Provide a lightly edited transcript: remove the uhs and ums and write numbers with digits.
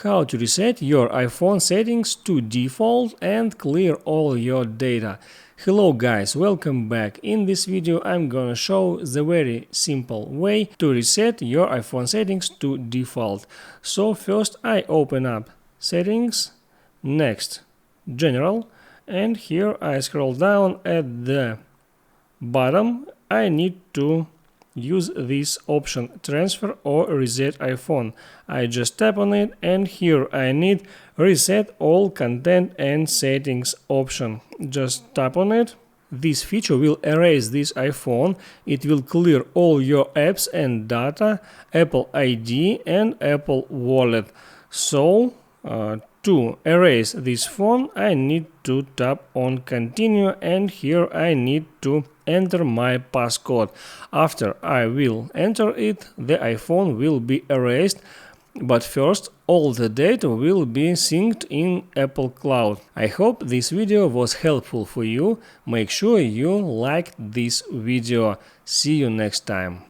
How to reset your iPhone settings to default and clear all your data. Hello guys, welcome back. In this video I'm gonna show the very simple way to reset your iPhone settings to default. So first I open up Settings, next General, and here I scroll down at the bottom. I need to use this option, transfer or reset iPhone. I just tap on it, and here I need reset all content and settings option. Just tap on it. This feature will erase this iPhone. It will clear all your apps and data, Apple ID and Apple Wallet. So to erase this phone, I need to tap on continue, and here I need to enter my passcode. After I will enter it, the iPhone will be erased, but first all the data will be synced in Apple Cloud. I hope this video was helpful for you. Make sure you liked this video. See you next time.